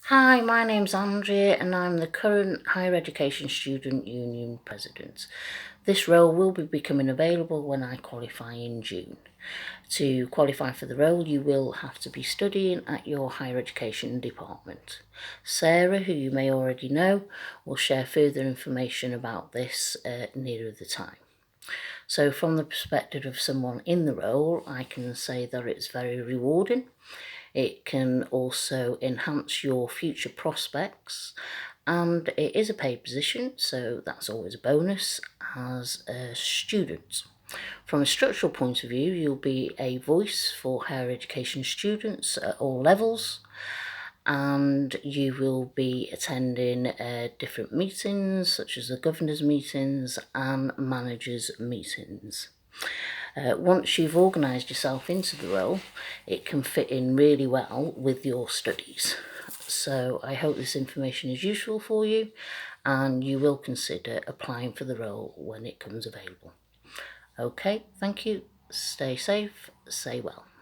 Hi, my name's Andrea and I'm the current Higher Education Student Union President. This role will be becoming available when I qualify in June. To qualify for the role, you will have to be studying at your higher education department. Sarah, who you may already know, will share further information about this nearer the time. So from the perspective of someone in the role, I can say that it's very rewarding. It can also enhance your future prospects, and it is a paid position, so that's always a bonus as a student. From a structural point of view, you'll be a voice for higher education students at all levels, and you will be attending different meetings such as the governors' meetings and managers' meetings. Once you've organised yourself into the role, it can fit in really well with your studies. So I hope this information is useful for you and you will consider applying for the role when it comes available. Okay, thank you. Stay safe, stay well.